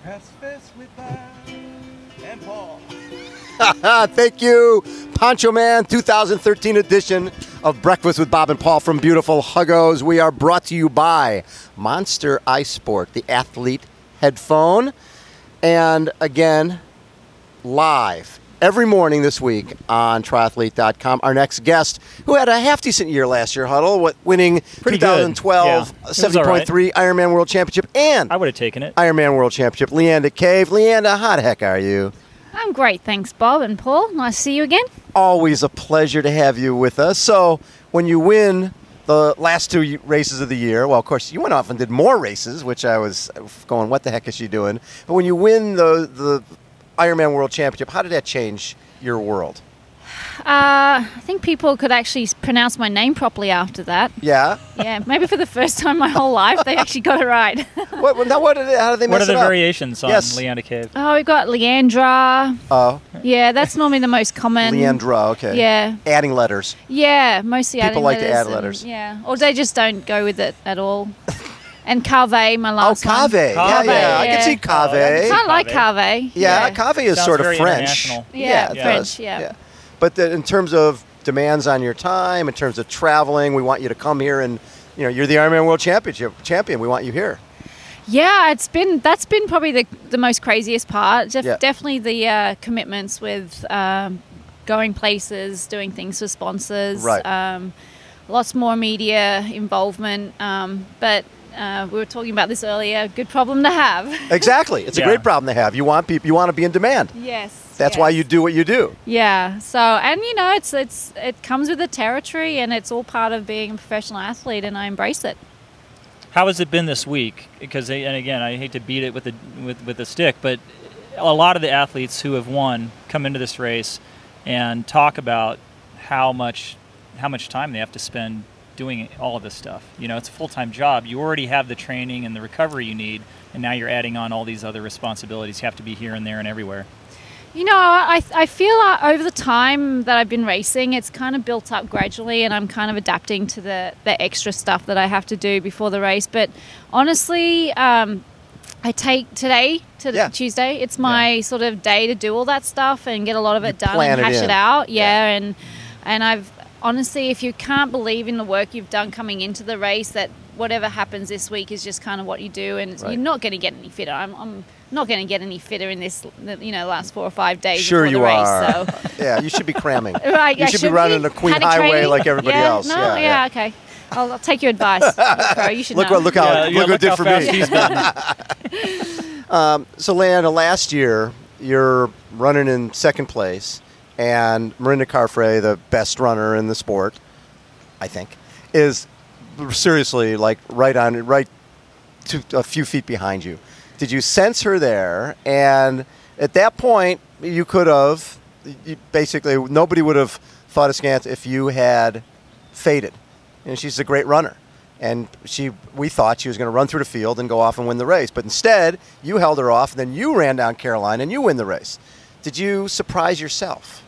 Breakfast with Bob and Paul. Thank you, Poncho Man, 2013 edition of Breakfast with Bob and Paul from beautiful Huggos. We are brought to you by Monster Ice Sport, the athlete headphone. And again, live every morning this week on triathlete.com. Our next guest, who had a half-decent year last year, Huddle, winning Pretty 2012 good. Yeah. 70.3 Ironman World Championship and I would have taken it. Ironman World Championship. Leanda Cave. Leanda, how the heck are you? I'm great, thanks, Bob and Paul. Nice to see you again. Always a pleasure to have you with us. So when you win the last two races of the year, well, of course, you went off and did more races, which I was going, what the heck is she doing? But when you win the Ironman World Championship, how did that change your world? I think people could actually pronounce my name properly after that. Yeah? Yeah, maybe for the first time in my whole life, they actually got it right. How did they What mess are the it up? variations on Yes. Leanda Cave? Oh, we've got Leandra. Oh, Yeah, that's normally the most common. Leandra, okay. Yeah. Adding letters. Yeah, mostly People adding like to letters add and- letters. Yeah, or they just don't go with it at all. And Cave, my Oh, last one. Cave. Yeah, Cave, yeah. I can yeah. see I Cave. kind of like Cave. Yeah, Cave is Sounds sort of very French. international. Yeah, it French, does. yeah. But in terms of demands on your time, in terms of traveling, we want you to come here and, you're the Ironman World champion. We want you here. Yeah, that's been probably the most craziest part. Yeah. Definitely the commitments with going places, doing things for sponsors. Right. Lots more media involvement. But we were talking about this earlier. Good problem to have. Exactly. It's a Yeah. great problem to have. You want people. You want to be in demand. Yes. That's yes. why you do what you do. Yeah. So, and it comes with the territory, and it's all part of being a professional athlete, and I embrace it. How has it been this week? Because, and again, I hate to beat it with the stick, but a lot of the athletes who have won come into this race and talk about how much time they have to spend doing all of this stuff. It's a full-time job. You already have the training and the recovery you need, and now you're adding on all these other responsibilities. You have to be here and there and everywhere. I feel over the time that I've been racing, it's kind of built up gradually, and I'm kind of adapting to the extra stuff that I have to do before the race. But honestly, I take today, Tuesday, it's my sort of day to do all that stuff and get a lot of it done and hash it out. Yeah. And I've honestly, if you can't believe in the work you've done coming into the race, that whatever happens this week is just kind of what you do, and you're not going to get any fitter. I'm not going to get any fitter in this, last 4 or 5 days Sure before you the race. are. So. Yeah, you should be cramming. Right, you should be running the Queen Highway training? like everybody else. No, Yeah. okay. I'll take your advice. Pro, you should Look know. what it did how for fast me. he's been. So, Leanda, last year you're running in second place, and Marinda Carfrae, the best runner in the sport, I think, is seriously right to a few feet behind you. Did you sense her there? And at that point, you could have basically nobody would have thought askance if you had faded. And she's a great runner. And we thought she was going to run through the field and go off and win the race. But instead, you held her off, and then you ran down Caroline, and you win the race. Did you surprise yourself?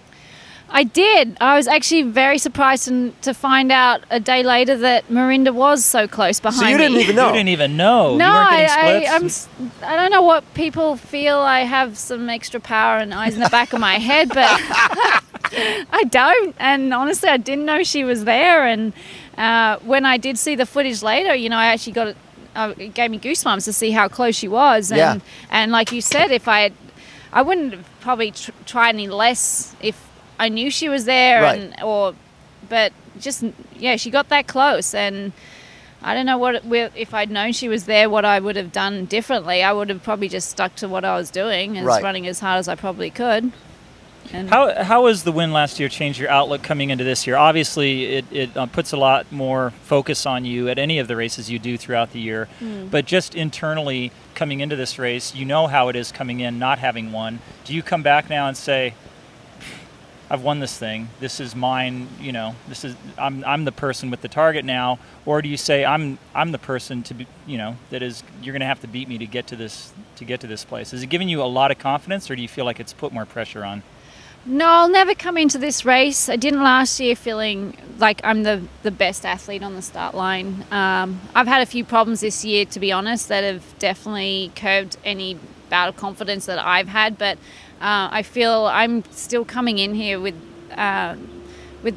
I did. I was actually very surprised to find out a day later that Marinda was so close behind me. So you didn't even know? You didn't even know. No, You weren't getting splits? I don't know what people feel. I have some extra power and eyes in the back of my head, but I don't. And honestly, I didn't know she was there. And when I did see the footage later, I actually it gave me goosebumps to see how close she was. And, and like you said, I wouldn't have probably tried any less if I knew she was there, right. But she got that close, and I don't know if I'd known she was there, what I would have done differently. I would have probably just stuck to what I was doing and running as hard as I probably could. And How has the win last year changed your outlook coming into this year? Obviously, it puts a lot more focus on you at any of the races you do throughout the year. But just internally coming into this race, you know how it is coming in not having won. Do you come back now and say, I've won this thing. This is mine. I'm the person with the target now. Or do you say I'm the person to be, that is, you're going to have to beat me to get to this place? Is it giving you a lot of confidence, or do you feel like it's put more pressure on? No, I'll never come into this race. I didn't last year feeling like I'm the best athlete on the start line. I've had a few problems this year, to be honest, that have definitely curbed any bout of confidence that I've had, but I feel I'm still coming in here with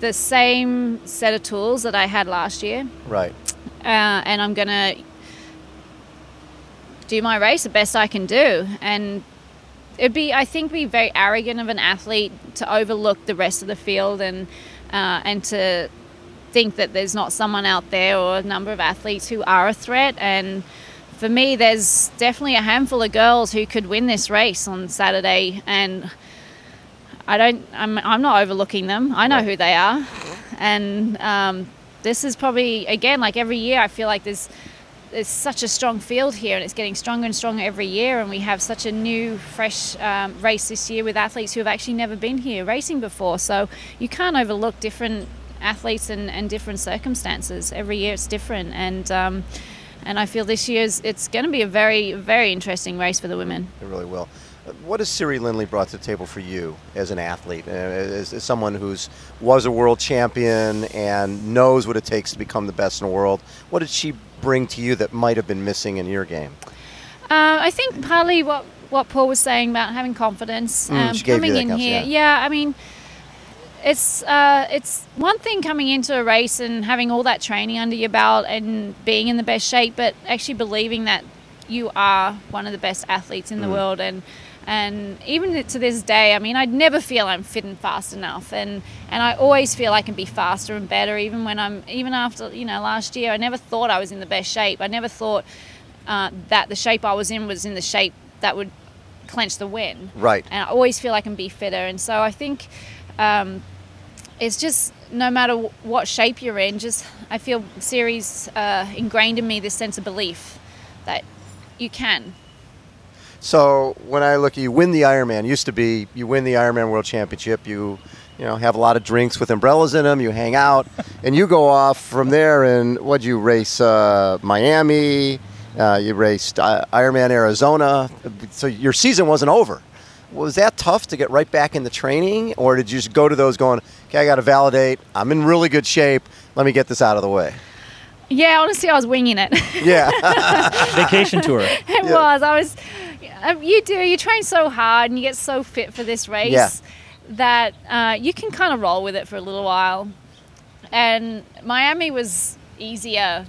the same set of tools that I had last year. Right. And I'm going to do my race the best I can do. And I think, be very arrogant of an athlete to overlook the rest of the field and to think that there's not someone out there or a number of athletes who are a threat. And for me, there's definitely a handful of girls who could win this race on Saturday, and I'm not overlooking them. I know who they are. And this is probably, again, like every year, I feel like there's such a strong field here, and it's getting stronger and stronger every year, and we have such a new, fresh race this year with athletes who have actually never been here racing before. So you can't overlook different athletes and different circumstances. Every year it's different, and I feel this year it's going to be a very, very interesting race for the women. It really will. What has Siri Lindley brought to the table for you as an athlete, as someone who's was a world champion and knows what it takes to become the best in the world? What did she bring to you that might have been missing in your game? I think partly what Paul was saying about having confidence, coming in here. Yeah, I mean, it's one thing coming into a race and having all that training under your belt and being in the best shape, but actually believing that you are one of the best athletes in the world. And even to this day, I mean, I never feel I'm fit and fast enough, and I always feel I can be faster and better. Even after last year, I never thought I was in the best shape. I never thought that the shape I was in the shape that would clinch the win. Right. And I always feel I can be fitter, and so I think it's just no matter what shape you're in, I feel Siri's ingrained in me this sense of belief that you can. So when I look at you, win the Ironman. Used to be you win the Ironman World Championship. You have a lot of drinks with umbrellas in them. You hang out, and you go off from there. And what'd you race? Miami. You raced Ironman Arizona. So your season wasn't over. Was that tough to get right back into training, or did you just go to those going, okay, I got to validate. I'm in really good shape. Let me get this out of the way. Yeah, honestly, I was winging it. Yeah. Vacation tour. It was. You train so hard and you get so fit for this race that you can kind of roll with it for a little while. And Miami was easier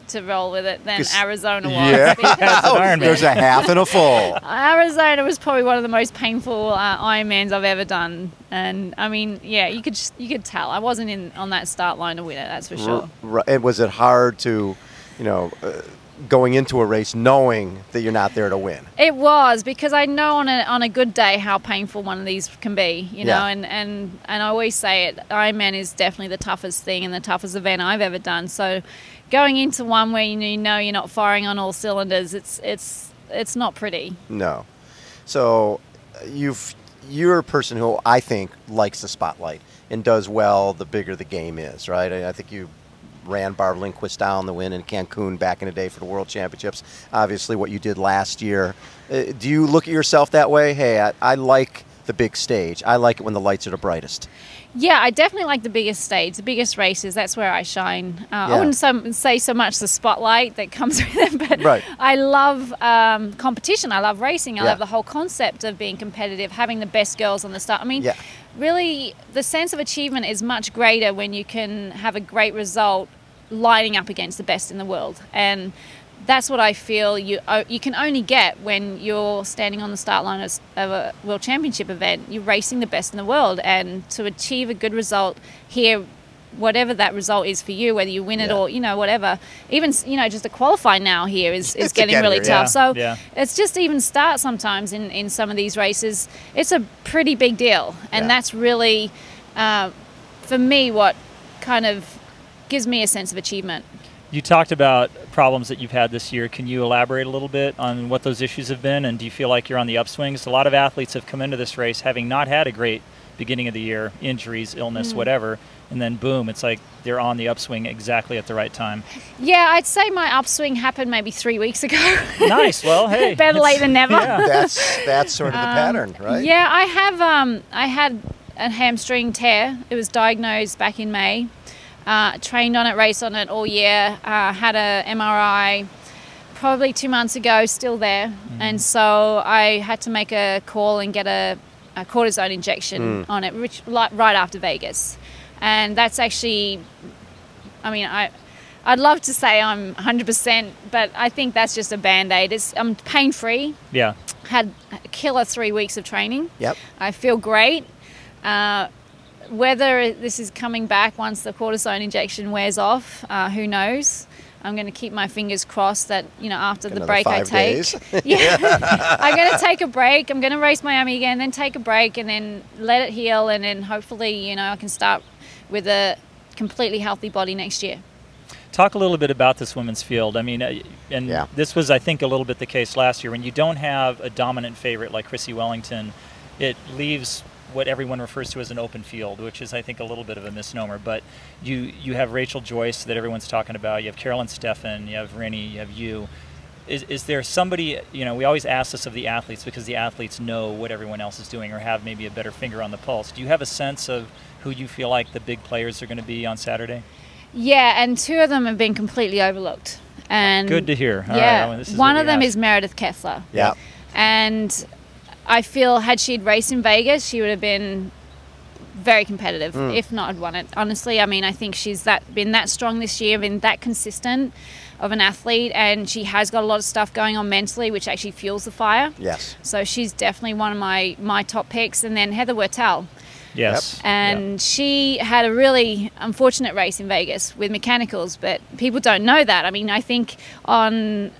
to roll with it than Arizona was. Yeah, there's a half and a full. Arizona was probably one of the most painful Ironmans I've ever done, and I mean, yeah, you could tell I wasn't on that start line to win it. That's for sure. And was it hard to, going into a race knowing that you're not there to win? It was, because I know on a good day how painful one of these can be, and I always say it, Ironman is definitely the toughest thing and the toughest event I've ever done. So going into one where you know you're not firing on all cylinders, it's not pretty. No. So you're a person who I think likes the spotlight and does well the bigger the game is, right? I think you ran Barb Lindquist down the win in Cancun back in the day for the World Championships. Obviously what you did last year. Do you look at yourself that way? Hey, I like the big stage. I like it when the lights are the brightest. Yeah, I definitely like the biggest stage, the biggest races. That's where I shine. I wouldn't say so much the spotlight that comes with it, but I love competition. I love racing. I love the whole concept of being competitive, having the best girls on the start. I mean, really, the sense of achievement is much greater when you can have a great result lining up against the best in the world. And that's what I feel you can only get when you're standing on the start line of a World Championship event. You're racing the best in the world, and to achieve a good result here, whatever that result is for you, whether you win it or whatever, even just to qualify now here is getting really tough. So it's just even start sometimes in some of these races. It's a pretty big deal, and that's really for me what kind of gives me a sense of achievement. You talked about problems that you've had this year. Can you elaborate a little bit on what those issues have been, and do you feel like you're on the upswings? A lot of athletes have come into this race having not had a great beginning of the year, injuries, illness, whatever, and then boom, it's like they're on the upswing exactly at the right time. Yeah, I'd say my upswing happened maybe 3 weeks ago. Nice. Well, hey. Better late than never. Yeah. That's sort of the pattern, right? Yeah, I had a hamstring tear. It was diagnosed back in May. Trained on it, raced on it all year, had a MRI, probably 2 months ago, still there. And so I had to make a call and get a cortisone injection on it, right after Vegas. And that's actually, I mean, I'd love to say I'm 100%, but I think that's just a Band-Aid. I'm pain-free. Yeah. Had a killer 3 weeks of training. Yep. I feel great. Whether this is coming back once the cortisone injection wears off, who knows? I'm going to keep my fingers crossed that, after the break I take. Days. Yeah. I'm going to take a break. I'm going to race Miami again, then take a break and then let it heal. And then hopefully, I can start with a completely healthy body next year. Talk a little bit about this women's field. I mean, Yeah. This was, I think, a little bit the case last year. When you don't have a dominant favorite like Chrissy Wellington, it leaves what everyone refers to as an open field, which is, I think, a little bit of a misnomer. But you have Rachel Joyce that everyone's talking about. You have Carolyn Steffen. You have Rennie. You have you. Is there somebody, we always ask this of the athletes because the athletes know what everyone else is doing or have maybe a better finger on the pulse. Do you have a sense of who you feel like the big players are going to be on Saturday? Yeah, and 2 of them have been completely overlooked. And good to hear. All yeah, right, well, this is one what of we them ask. is Meredith Kessler. Yeah. And I feel had she'd raced in Vegas, she would have been very competitive, if not had won it. Honestly, I mean, I think she's been that strong this year, been that consistent of an athlete, and she has got a lot of stuff going on mentally, which actually fuels the fire. Yes. So she's definitely one of my top picks. And then Heather Wertel. Yes. Yep. And she had a really unfortunate race in Vegas with mechanicals, but people don't know that. I mean, I think on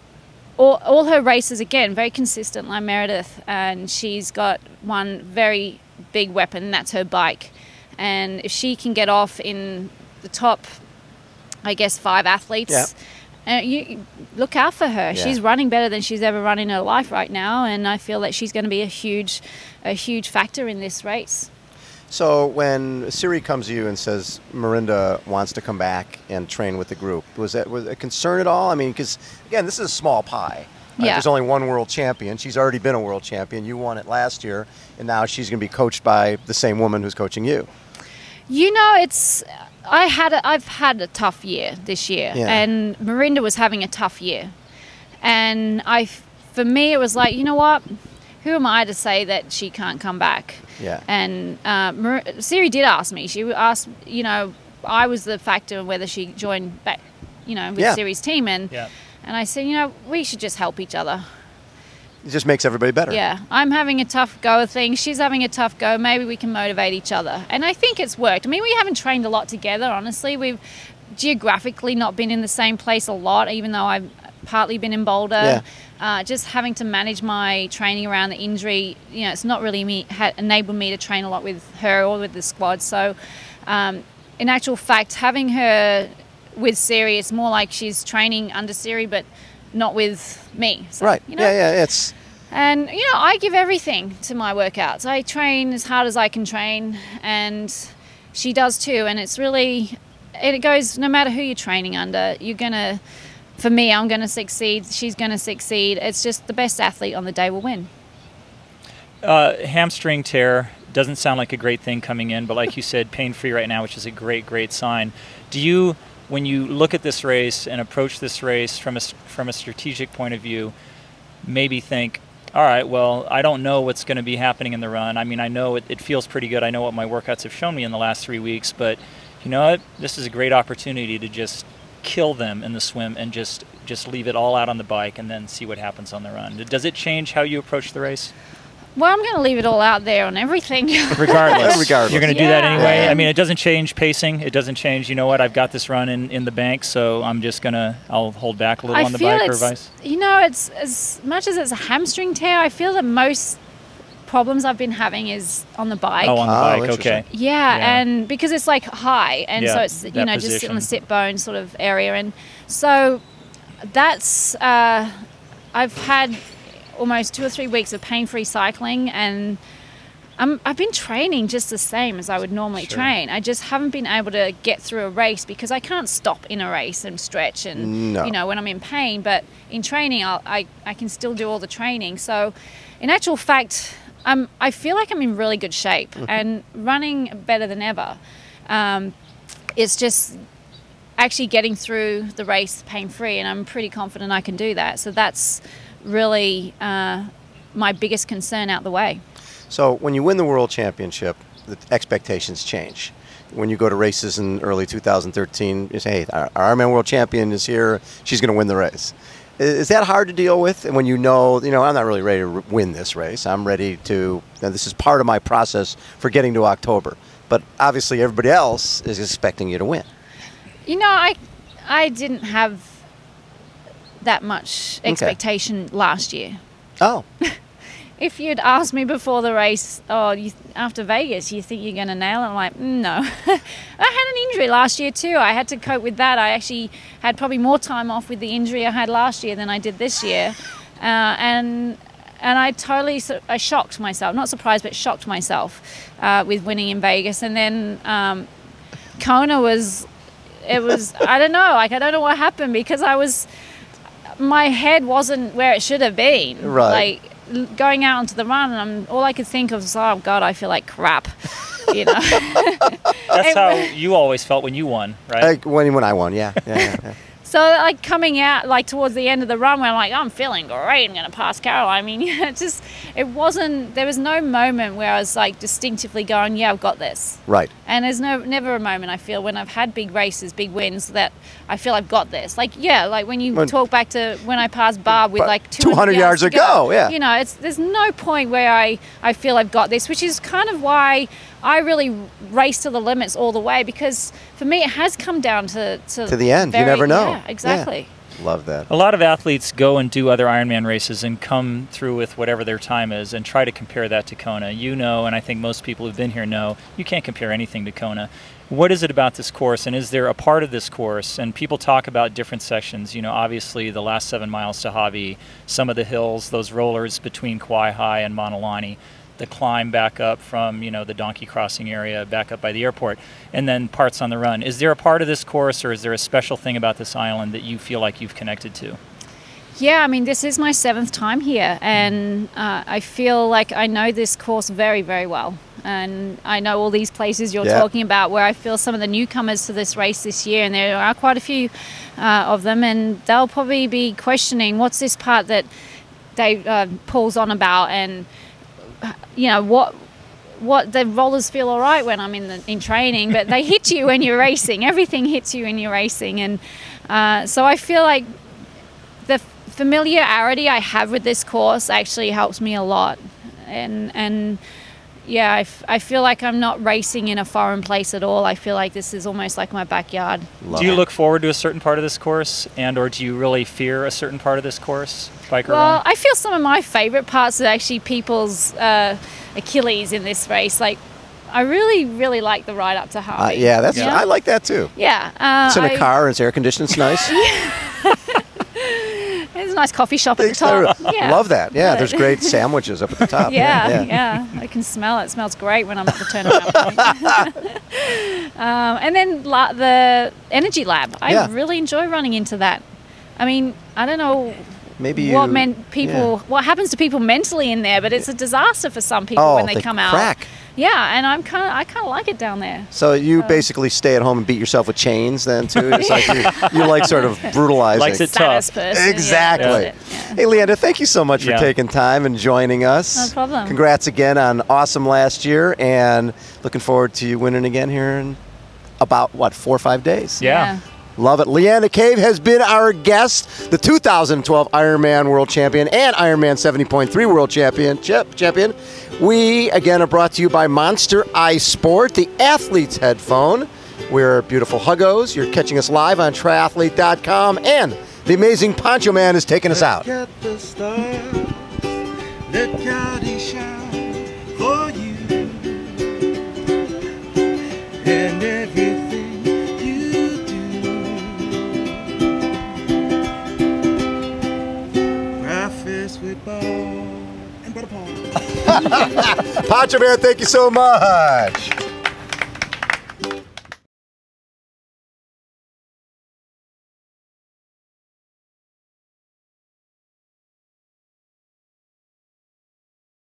all her races, again, very consistent like Meredith, and she's got one very big weapon, and that's her bike. And if she can get off in the top, I guess, 5 athletes, you look out for her. Yeah. She's running better than she's ever run in her life right now, and I feel that she's going to be a huge factor in this race. So when Siri comes to you and says Mirinda wants to come back and train with the group, was that a concern at all? I mean, because, again, this is a small pie. Right? Yeah. There's only one world champion. She's already been a world champion. You won it last year, and now she's going to be coached by the same woman who's coaching you. I've had a tough year this year, and Mirinda was having a tough year. And for me, it was like, you know what? Who am I to say that she can't come back? Yeah. And Siri did ask me. She asked, I was the factor in whether she joined back, with Siri's team. And I said, we should just help each other. It just makes everybody better. Yeah. I'm having a tough go of things. She's having a tough go. Maybe we can motivate each other. And I think it's worked. I mean, we haven't trained a lot together, honestly. We've geographically not been in the same place a lot, even though I've partly been in Boulder. Just having to manage my training around the injury, it's not really enabled me to train a lot with her or with the squad. So in actual fact, having her with Siri, it's more like she's training under Siri, but not with me. So, right. It's... And, I give everything to my workouts. I train as hard as I can train, and she does too. And it's really, it goes, no matter who you're training under, for me, I'm going to succeed. She's going to succeed. It's just the best athlete on the day will win. Hamstring tear doesn't sound like a great thing coming in, but like you said, pain-free right now, which is a great, great sign. Do you, when you look at this race and approach this race from a strategic point of view, maybe think, all right, well, I don't know what's going to be happening in the run. I mean, I know it feels pretty good. I know what my workouts have shown me in the last 3 weeks, but you know what? This is a great opportunity to just kill them in the swim and just leave it all out on the bike and then see what happens on the run. Does it change how you approach the race? Well, I'm going to leave it all out there on everything. Regardless. You're going to do that anyway? Yeah. I mean, it doesn't change pacing. It doesn't change, you know what, I've got this run in the bank, so I'm just I'll hold back a little on the bike or vice. It's as much as it's a hamstring tear, I feel that most problems I've been having is on the bike. Oh, on the bike, okay. Yeah, and because it's like high, and so it's, that just position. on the sit bone sort of area. And so that's, I've had almost 2 or 3 weeks of pain-free cycling, and I've been training just the same as I would normally train. I just haven't been able to get through a race because I can't stop in a race and stretch and, when I'm in pain. But in training, I can still do all the training. So in actual fact, I feel like I'm in really good shape and running better than ever. It's just actually getting through the race pain-free, and I'm pretty confident I can do that. So that's really my biggest concern out the way. So when you win the World Championship, the expectations change. When you go to races in early 2013, you say, hey, our Ironman World Champion is here. She's going to win the race. Is that hard to deal with? And when you know, I'm not really ready to win this race. I'm ready to, this is part of my process for getting to October. But obviously everybody else is expecting you to win. I didn't have that much expectation last year. Oh. If you'd asked me before the race, after Vegas, you think you're going to nail it? I'm like, no. I had an injury last year too. I had to cope with that. I actually had probably more time off with the injury I had last year than I did this year. And I totally, I shocked myself. Not surprised, but shocked myself with winning in Vegas. And then Kona was, I don't know. I don't know what happened because my head wasn't where it should have been. Right. Going out onto the run, and all I could think of was, oh God, I feel like crap. That's how you always felt when you won, right? When I won, yeah. So coming out towards the end of the run, where I'm like, I'm feeling great, I'm going to pass Carol. I mean, it wasn't. There was no moment where I was distinctly going, yeah, I've got this. Right. And there's never a moment I feel when I've had big races, big wins, that I feel I've got this. When you talk back to when I passed Barb with 200 yards to go. Yeah. There's no point where I feel I've got this, which is kind of why I really race to the limits all the way, because for me it has come down to the end. You never know. Yeah, exactly. Yeah. Love that. A lot of athletes go and do other Ironman races and come through with whatever their time is and try to compare that to Kona. And I think most people who've been here know, you can't compare anything to Kona. What is it about this course, and is there a part of this course, and people talk about different sections, obviously the last 7 miles to Hawi, some of the hills, those rollers between Kauai High and Manalani, the climb back up from, the donkey crossing area back up by the airport, and then parts on the run. Is there a part of this course, or is there a special thing about this island that you feel like you've connected to? Yeah, I mean, this is my 7th time here, and I feel like I know this course very, very well. And I know all these places you're talking about, where I feel some of the newcomers to this race this year, and there are quite a few of them, and they'll probably be questioning, what's this part that Dave Paul's on about, and what the rollers feel all right when I'm in training, but they hit you when you're racing. Everything hits you when you're racing, and so I feel like the familiarity I have with this course actually helps me a lot, and yeah, I feel like I'm not racing in a foreign place at all. I feel like this is almost like my backyard. Do you look forward to a certain part of this course, or do you really fear a certain part of this course, biker run? I feel some of my favorite parts are actually people's Achilles in this race. I really, really like the ride up to Hawi. I like that too. Yeah. It's in a car, and it's air conditioned, it's nice. There's a nice coffee shop at the top. Yeah. Love that. Yeah, there's great sandwiches up at the top. Yeah. I can smell it. It smells great when I'm at the turnaround point. And then the Energy Lab. I really enjoy running into that. I mean, I don't know what happens to people mentally in there, but it's a disaster for some people when they come out. Crack. Yeah, and I kind of like it down there. So you basically stay at home and beat yourself with chains then too? It's like you like sort of brutalizing. Likes it tough. Person, exactly. Yeah. Hey, Leanda, thank you so much for taking time and joining us. No problem. Congrats again on awesome last year, and looking forward to you winning again here in about, 4 or 5 days? Yeah. Love it. Leanda Cave has been our guest, the 2012 Ironman World Champion and Ironman 70.3 World Champion. We, again, are brought to you by Monster Ice Sport, the athlete's headphone. We're beautiful Huggos. You're catching us live on triathlete.com, and the amazing Poncho Man is taking us out. Look at the stars, let God shine for you, and everything you do. Breakfast with Bob and Brother Paul. Poncho Man, thank you so much.